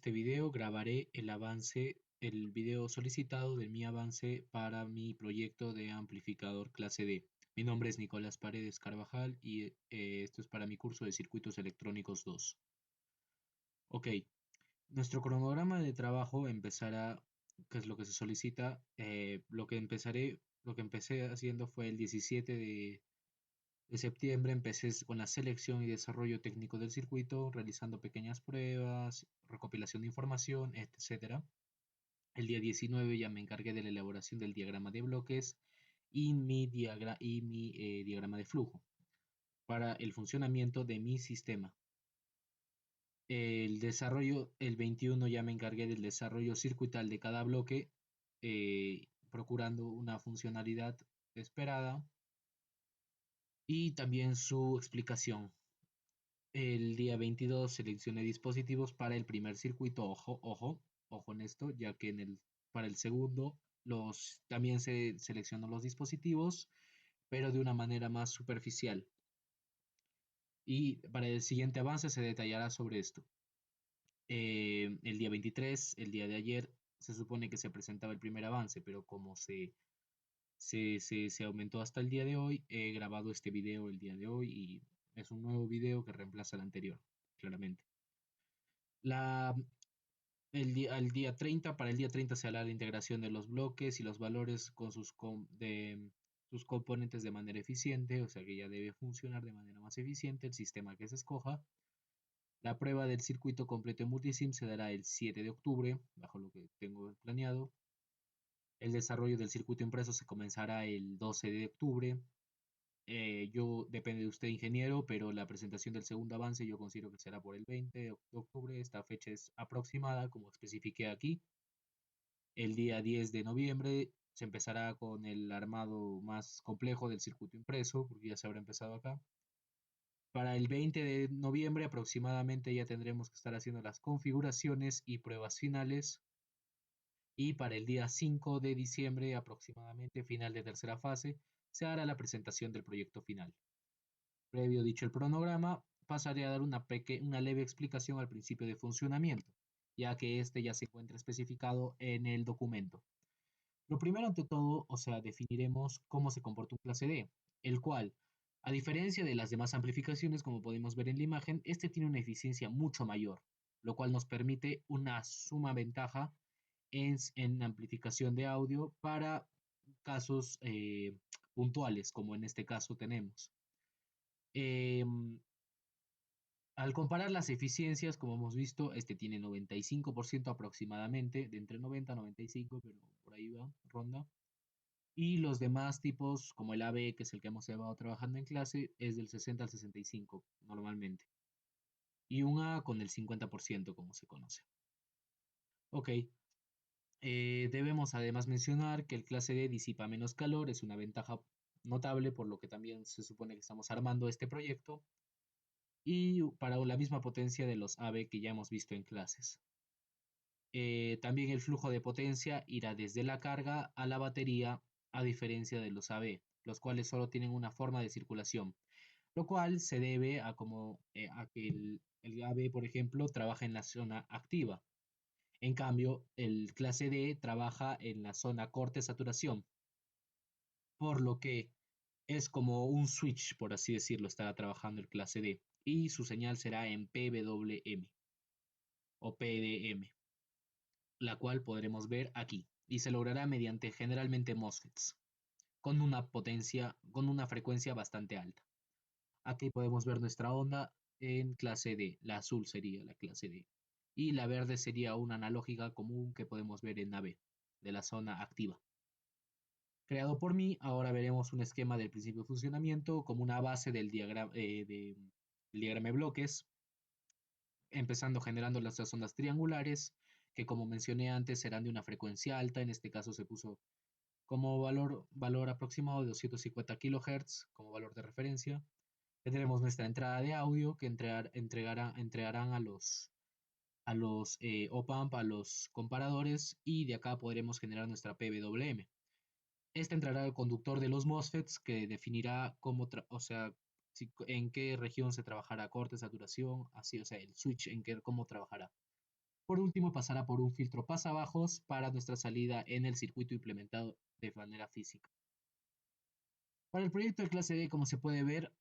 este video grabaré el video solicitado de mi avance para mi proyecto de amplificador clase D. Mi nombre es Nicolás Paredes Carvajal y esto es para mi curso de Circuitos Electrónicos 2. Ok, nuestro cronograma de trabajo empezará, que es lo que se solicita. Lo que empecé haciendo fue el 17 de septiembre. Empecé con la selección y desarrollo técnico del circuito, realizando pequeñas pruebas, recopilación de información, etcétera. El día 19 ya me encargué de la elaboración del diagrama de bloques y mi diagrama de flujo para el funcionamiento de mi sistema. El 21 ya me encargué del desarrollo circuital de cada bloque, procurando una funcionalidad esperada y también su explicación. El día 22 seleccioné dispositivos para el primer circuito. Ojo en esto, ya que para el segundo también se seleccionó los dispositivos, pero de una manera más superficial. Y para el siguiente avance se detallará sobre esto. El día 23, el día de ayer, se supone que se presentaba el primer avance, pero como se aumentó hasta el día de hoy, he grabado este video el día de hoy y es un nuevo video que reemplaza el anterior, claramente. La, al día 30, para el día 30 se hará la integración de los bloques y los valores con sus componentes de manera eficiente, o sea que ya debe funcionar de manera más eficiente el sistema que se escoja. La prueba del circuito completo en Multisim se dará el 7 de octubre, bajo lo que tengo planeado. El desarrollo del circuito impreso se comenzará el 12 de octubre. Depende de usted, ingeniero, pero la presentación del segundo avance yo considero que será por el 20 de octubre. Esta fecha es aproximada, como especifiqué aquí. El día 10 de noviembre se empezará con el armado más complejo del circuito impreso, porque ya se habrá empezado acá. Para el 20 de noviembre aproximadamente ya tendremos que estar haciendo las configuraciones y pruebas finales. Y para el día 5 de diciembre, aproximadamente final de tercera fase, se hará la presentación del proyecto final. Previo dicho el cronograma, pasaré a dar una leve explicación al principio de funcionamiento, ya que este ya se encuentra especificado en el documento. Lo primero ante todo, o sea, definiremos cómo se comporta un clase D, el cual, a diferencia de las demás amplificaciones, como podemos ver en la imagen, este tiene una eficiencia mucho mayor, lo cual nos permite una suma ventaja en amplificación de audio para casos puntuales, como en este caso tenemos. Em, Al comparar las eficiencias, como hemos visto, este tiene 95% aproximadamente, de entre 90 a 95, pero por ahí va, ronda. Y los demás tipos, como el AB, que es el que hemos llevado trabajando en clase, es del 60 al 65 normalmente. Y un A con el 50%, como se conoce. Ok, debemos además mencionar que el clase D disipa menos calor, es una ventaja notable, por lo que también se supone que estamos armando este proyecto. Y para la misma potencia de los AB que ya hemos visto en clases. También el flujo de potencia irá desde la carga a la batería, a diferencia de los AB, los cuales solo tienen una forma de circulación, lo cual se debe a que el AB, por ejemplo, trabaja en la zona activa. En cambio, el clase D trabaja en la zona corte-saturación, por lo que es como un switch, por así decirlo, estará trabajando el clase D, y su señal será en PWM o PDM, la cual podremos ver aquí, y se logrará mediante generalmente MOSFETs, con una frecuencia bastante alta. Aquí podemos ver nuestra onda en clase D, la azul sería la clase D, y la verde sería una analógica común que podemos ver en AB, de la zona activa. Creado por mí, ahora veremos un esquema del principio de funcionamiento como una base del diagrama de bloques, empezando generando las ondas triangulares, que como mencioné antes serán de una frecuencia alta. En este caso se puso como valor aproximado de 250 kHz como valor de referencia. Tendremos nuestra entrada de audio que entregarán a los op-amp, a los comparadores, y de acá podremos generar nuestra PWM. Esta entrará al conductor de los MOSFETs, que definirá en qué región se trabajará corte, saturación, así, o sea, el switch cómo trabajará. Por último, pasará por un filtro pasabajos para nuestra salida en el circuito implementado de manera física. Para el proyecto de clase D, como se puede ver,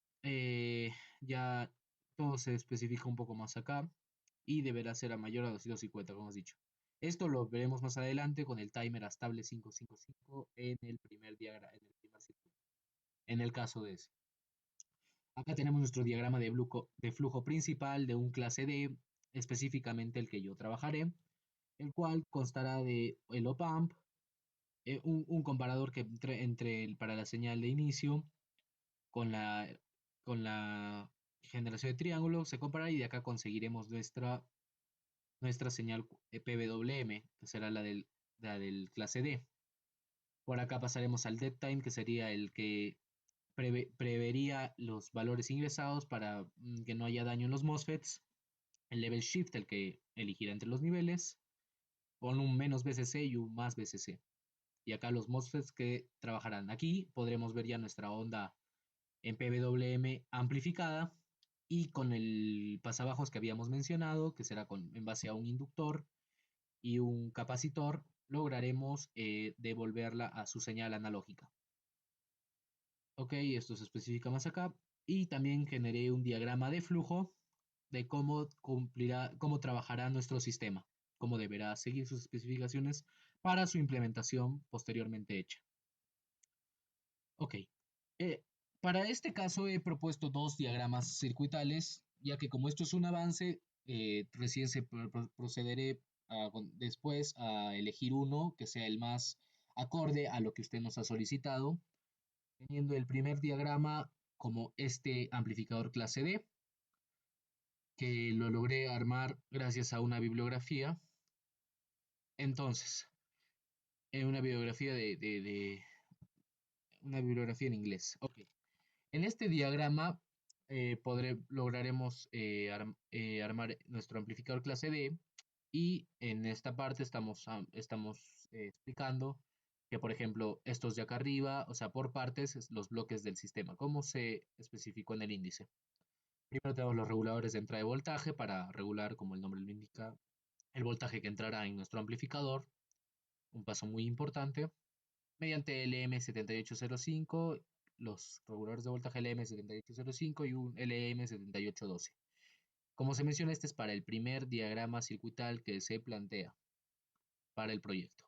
ya todo se especifica un poco más acá y deberá ser a mayor a 250, como hemos dicho. Esto lo veremos más adelante con el timer estable 555 en el primer diagrama, en el primer circuito. En el caso de ese. Acá tenemos nuestro diagrama de flujo principal de un clase D, específicamente el que yo trabajaré, el cual constará de el op-amp, un comparador que para la señal de inicio con la generación de triángulos, se comparará y de acá conseguiremos nuestra señal PWM, que será la del clase D. Por acá pasaremos al dead time, que sería el que prevería los valores ingresados para que no haya daño en los MOSFETs. El level shift, el que elegirá entre los niveles, con un menos BCC y un más BCC. Y acá los MOSFETs que trabajarán. Aquí podremos ver ya nuestra onda en PWM amplificada y con el pasabajos que habíamos mencionado, que será en base a un inductor y un capacitor, lograremos devolverla a su señal analógica. Ok, esto se especifica más acá. Y también generé un diagrama de flujo de cómo trabajará nuestro sistema, cómo deberá seguir sus especificaciones para su implementación posteriormente hecha. Ok, eh, para este caso he propuesto dos diagramas circuitales, ya que como esto es un avance, recién procederé después a elegir uno que sea el más acorde a lo que usted nos ha solicitado, teniendo el primer diagrama como este amplificador clase D, que lo logré armar gracias a una bibliografía. Entonces, una bibliografía una bibliografía en inglés. Ok. En este diagrama lograremos armar nuestro amplificador clase D y en esta parte estamos explicando que, por ejemplo, estos de acá arriba, o sea, por partes, los bloques del sistema, como se especificó en el índice. Primero tenemos los reguladores de entrada de voltaje para regular, como el nombre lo indica, el voltaje que entrará en nuestro amplificador, un paso muy importante. Mediante LM7805, los reguladores de voltaje LM7805 y un LM7812. Como se menciona, este es para el primer diagrama circuital que se plantea para el proyecto.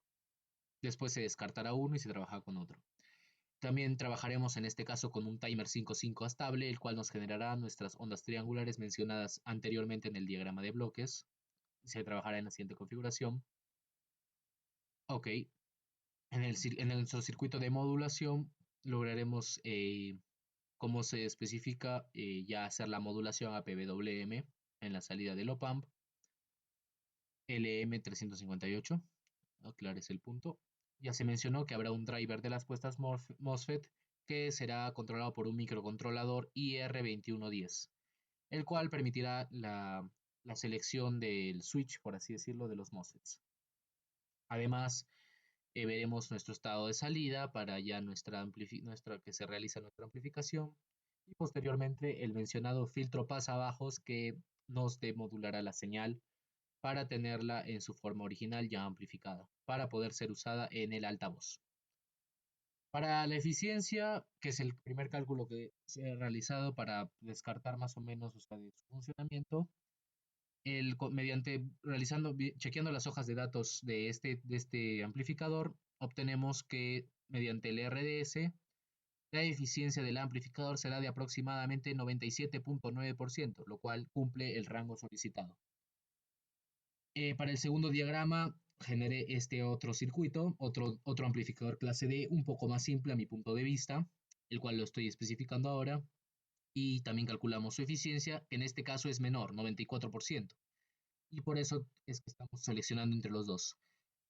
Después se descartará uno y se trabaja con otro. También trabajaremos en este caso con un timer 5.5 estable, el cual nos generará nuestras ondas triangulares mencionadas anteriormente en el diagrama de bloques. Se trabajará en la siguiente configuración. Ok, en nuestro circuito de modulación lograremos, como se especifica, ya hacer la modulación a PWM en la salida del op-amp. LM358, aclares el punto. Ya se mencionó que habrá un driver de las puestas MOSFET que será controlado por un microcontrolador IR2110, el cual permitirá la selección del switch, por así decirlo, de los MOSFETs. Además, veremos nuestro estado de salida para ya que se realiza nuestra amplificación y posteriormente el mencionado filtro pasabajos que nos demodulará la señal para tenerla en su forma original ya amplificada, para poder ser usada en el altavoz. Para la eficiencia, que es el primer cálculo que se ha realizado para descartar más o menos, o sea, de su funcionamiento, chequeando las hojas de datos de este amplificador, obtenemos que mediante el RDS, la eficiencia del amplificador será de aproximadamente 97.9%, lo cual cumple el rango solicitado. Para el segundo diagrama generé este otro circuito, otro amplificador clase D, un poco más simple a mi punto de vista, el cual lo estoy especificando ahora, y también calculamos su eficiencia, que en este caso es menor, 94%, y por eso es que estamos seleccionando entre los dos.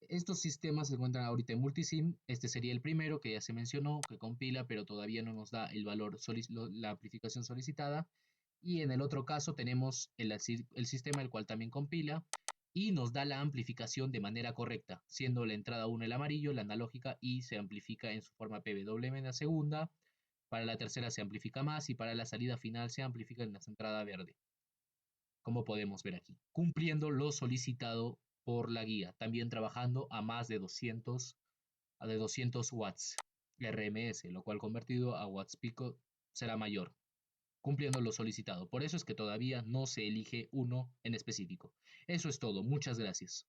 Estos sistemas se encuentran ahorita en Multisim. Este sería el primero que ya se mencionó, que compila, pero todavía no nos da el valor, la amplificación solicitada. Y en el otro caso tenemos el sistema el cual también compila y nos da la amplificación de manera correcta, siendo la entrada 1 el amarillo, la analógica, y se amplifica en su forma PWM en la segunda. Para la tercera se amplifica más y para la salida final se amplifica en la entrada verde. como podemos ver aquí, cumpliendo lo solicitado por la guía, también trabajando a más de 200 watts RMS, lo cual convertido a watts pico será mayor, cumpliendo lo solicitado. Por eso es que todavía no se elige uno en específico. Eso es todo. Muchas gracias.